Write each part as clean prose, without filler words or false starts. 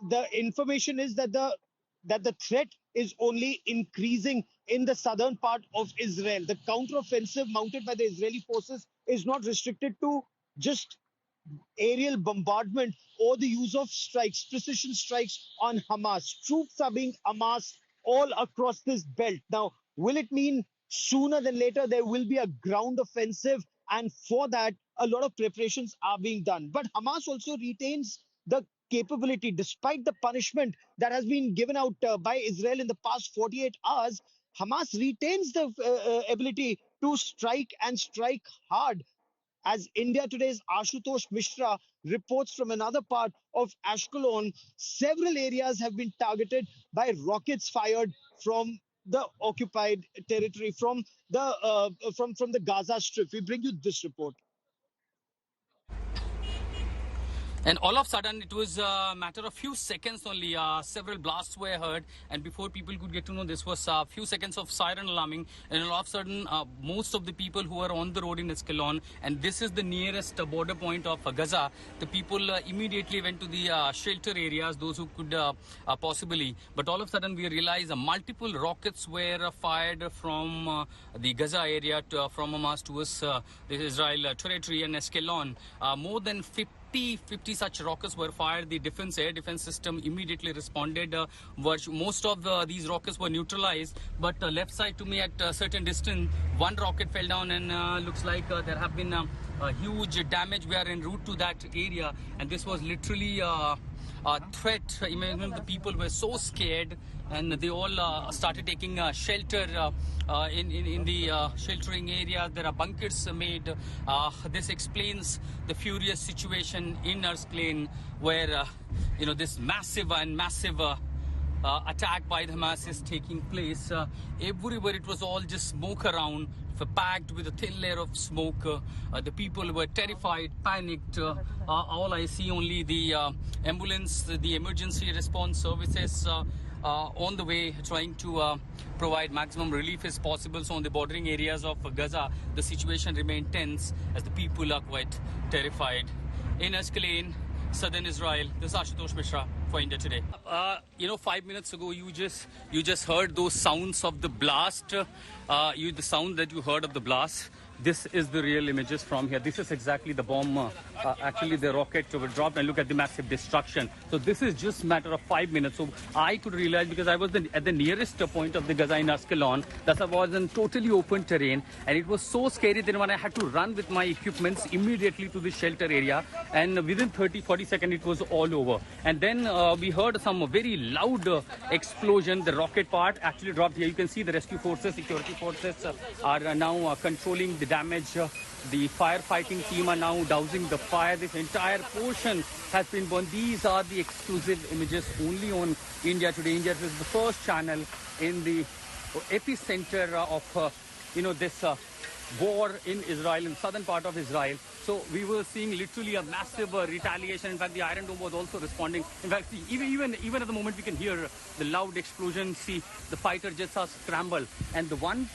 the information is that the threat is only increasing in the southern part of Israel. The counteroffensive mounted by the Israeli forces is not restricted to just aerial bombardment or the use of strikes, precision strikes on Hamas. Troops are being amassed all across this belt. Now, will it mean sooner than later there will be a ground offensive? And for that, a lot of preparations are being done. But Hamas also retains the capability, despite the punishment that has been given out by Israel in the past 48 hours. Hamas retains the ability to strike and strike hard, as India Today's Ashutosh Mishra reports from another part of Ashkelon. Several areas have been targeted by rockets fired from the occupied territory, from the Gaza Strip. We bring you this report. And all of a sudden, it was a matter of few seconds only. Several blasts were heard, and before people could get to know, this was a few seconds of siren alarming. And all of a sudden, most of the people who are on the road in Ashkelon, and this is the nearest border point of Gaza, the people immediately went to the shelter areas, those who could possibly. But all of a sudden, we realized multiple rockets were fired from the Gaza area from Hamas towards the Israel territory and Ashkelon. More than 50 such rockets were fired. The air defense system immediately responded. Most of these rockets were neutralized, but left side to me at a certain distance, one rocket fell down, and looks like there have been a huge damage. We are en route to that area, and this was literally a threat. Imagine the people were so scared, and they all started taking shelter in the sheltering area. There are bunkers made. This explains the furious situation in Ashkelon, where this massive attack by the Hamas is taking place. Everywhere it was all just smoke around, packed with a thin layer of smoke. The people were terrified, panicked. All I see only the ambulance, the emergency response services on the way, trying to provide maximum relief as possible. So on the bordering areas of Gaza, the situation remained tense as the people are quite terrified. In Ashkelon, southern Israel, this is Ashutosh Mishra for India Today. 5 minutes ago, you just heard those sounds of the blast. The sound that you heard of the blast. This is the real images from here. This is exactly the bomb. Actually, the rocket was dropped, and look at the massive destruction. So this is just a matter of 5 minutes. So I could realize, because I was at the nearest point of the Gaza in Ashkelon, that I was in totally open terrain, and it was so scary that when I had to run with my equipments immediately to the shelter area, and within 30-40 seconds it was all over. And then we heard some very loud explosion. The rocket part actually dropped here. You can see the rescue forces, security forces are now controlling the damage. The firefighting team are now dousing the fire. This entire portion has been burned. These are the exclusive images only on India Today. India Today is the first channel in the epicenter of this war in Israel, in southern part of Israel. So we were seeing literally a massive retaliation. In fact, the Iron Dome was also responding. In fact, see, even at the moment we can hear the loud explosion. See, the fighter jets are scrambled, and the one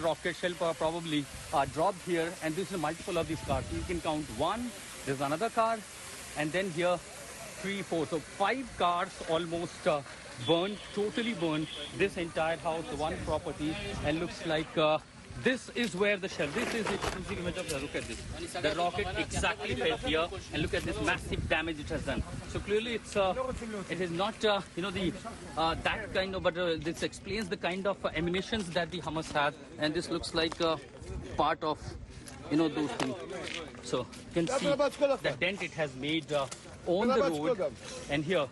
rocket shell probably dropped here. And this is multiple of these cars. You can count one. There's another car, and then here 3, 4. So 5 cars almost burned, totally burned. This entire house, one property, and looks like. This is where the shell. This is the exclusive image of the. Look at this. The rocket exactly fell here, and look at this massive damage it has done. So clearly, it is not that kind of. But this explains the kind of ammunitions that the Hamas have, and this looks like part of those things. So you can see the dent it has made on the road, and here.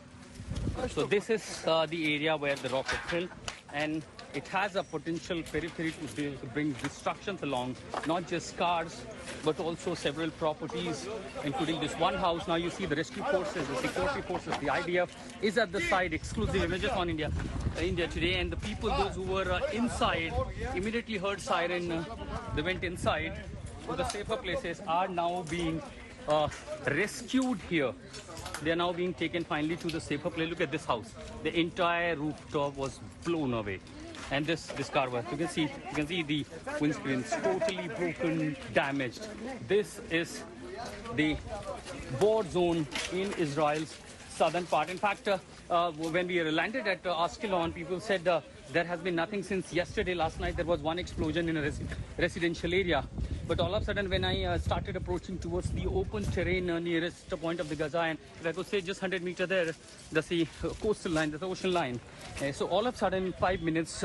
So this is the area where the rocket fell, and it has a potential periphery to bring destructions along, not just cars, but also several properties, including this one house. Now you see the rescue forces, the security forces, the IDF is at the side. Exclusive images on India Today, and the people, those who were inside, immediately heard siren. They went inside to the safer places, are now being rescued here. They are now being taken finally to the safer place. Look at this house. The entire rooftop was blown away. And this car was, you can see the windscreen totally broken, damaged. This is the war zone in Israel's southern part. In fact, when we landed at Ashkelon, people said there has been nothing since yesterday. Last night there was one explosion in a residential area. But all of a sudden, when I started approaching towards the open terrain nearest the point of the Gaza, and if I could say just 100 meters there, that's the coastal line, that's the ocean line. So all of a sudden, in 5 minutes,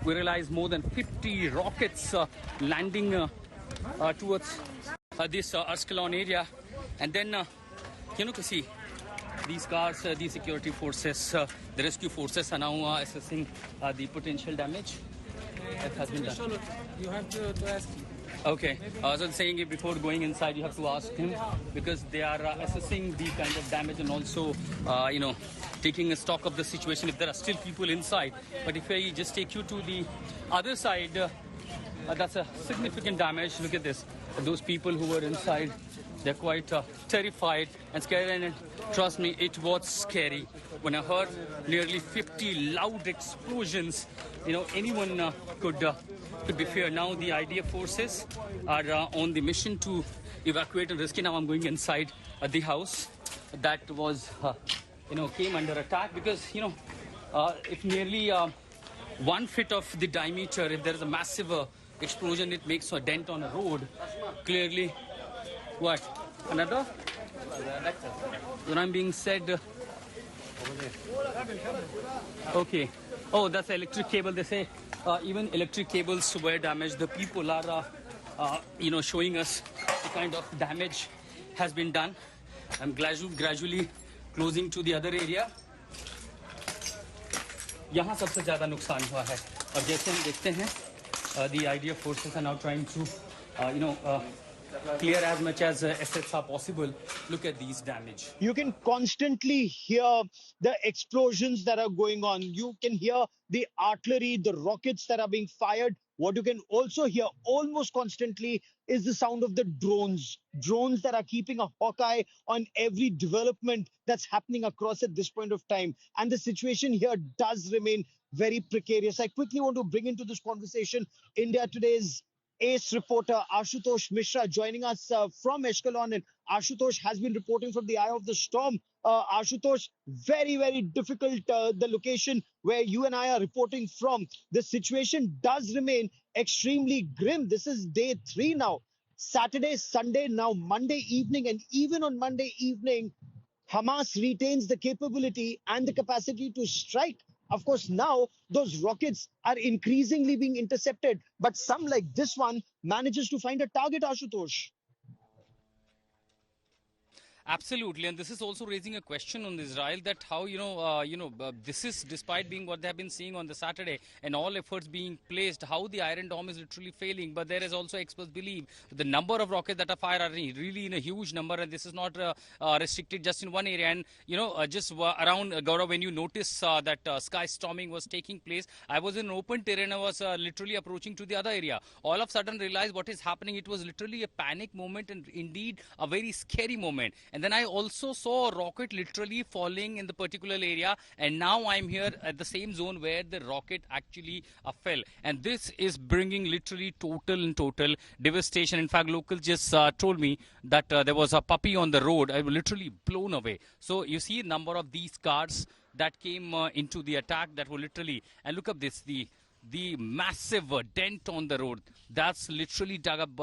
we realized more than 50 rockets landing towards this Ashkelon area. And then, to see these cars, the security forces, the rescue forces are now assessing the potential damage that has been done. You have to ask him. Okay, so saying it before going inside, you have to ask him because they are assessing the kind of damage and also, taking a stock of the situation if there are still people inside. But if I just take you to the other side, that's a significant damage. Look at this. Those people who were inside, they're quite terrified and scared. And trust me, it was scary. When I heard nearly 50 loud explosions, anyone could be feared. Now the IDF forces are on the mission to evacuate and rescue. Now I'm going inside the house that was, came under attack because, if nearly 1 foot of the diameter, if there is a massive explosion, it makes a dent on a road. Clearly, what? Another? When I'm being said, okay. Oh, that's the electric cable. They say even electric cables were damaged. The people are, showing us the kind of damage has been done. I'm gradually closing to the other area. यहाँ सबसे ज़्यादा नुकसान हुआ है और जैसे हम देखते हैं the IDF forces are now trying to clear as much as assets are possible. Look at these damage. You can constantly hear the explosions that are going on. You can hear the artillery, the rockets that are being fired. What you can also hear almost constantly is the sound of the drones that are keeping a hawk eye on every development that's happening across at this point of time. And the situation here does remain very precarious. I quickly want to bring into this conversation India Today's ace reporter Ashutosh Mishra joining us from Ashkelon, and Ashutosh has been reporting from the eye of the storm. Ashutosh, very, very difficult, the location where you and I are reporting from. The situation does remain extremely grim. This is day 3 now. Saturday, Sunday, now Monday evening, and even on Monday evening, Hamas retains the capability and the capacity to strike. Of course, now those rockets are increasingly being intercepted, but some like this one manages to find a target, Ashutosh. Absolutely, and this is also raising a question on Israel that how this is despite being what they have been seeing on the Saturday and all efforts being placed, how the Iron Dome is literally failing. But there is also experts believe the number of rockets that are fired are really in a huge number, and this is not restricted just in one area. And just around Gaurav, when you notice that sky storming was taking place, I was in open terrain. I was literally approaching to the other area. All of a sudden, realized what is happening. It was literally a panic moment and indeed a very scary moment. And then I also saw a rocket literally falling in the particular area, and now I'm here at the same zone where the rocket actually fell. And this is bringing literally total devastation. In fact, locals just told me that there was a puppy on the road. I was literally blown away. So you see a number of these cars that came into the attack that were literally, and look up this, the massive dent on the road that's literally dug up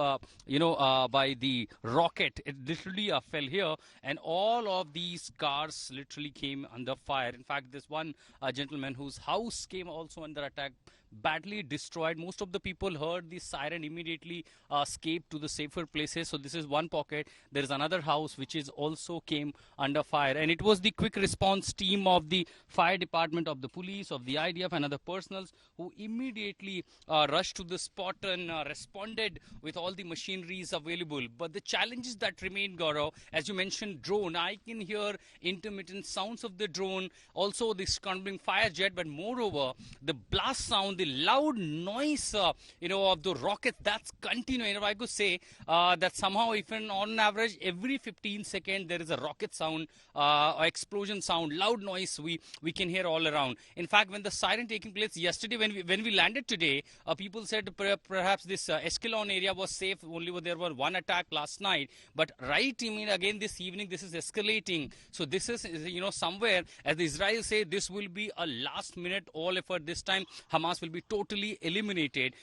by the rocket. It literally fell here, and all of these cars literally came under fire. In fact, this one gentleman whose house came also under attack, badly destroyed. Most of the people heard the siren, immediately escaped to the safer places. So this is one pocket. There is another house which is also came under fire, and it was the quick response team of the fire department, of the police, of the IDF and other personals who immediately rushed to the spot and responded with all the machineries available. But the challenges that remain, Gaurav, as you mentioned, drone, I can hear intermittent sounds of the drone, also the scrambling fire jet, but moreover the blast sound, the loud noise, of the rockets that's continuing. I could say that somehow, even on average, every 15 seconds there is a rocket sound, or explosion sound, loud noise we can hear all around. In fact, when the siren taking place yesterday, when we landed today, people said perhaps this Ashkelon area was safe. Only there was one attack last night, but again this evening this is escalating. So this is somewhere, as Israel say, this will be a last minute all effort. This time Hamas will be totally eliminated.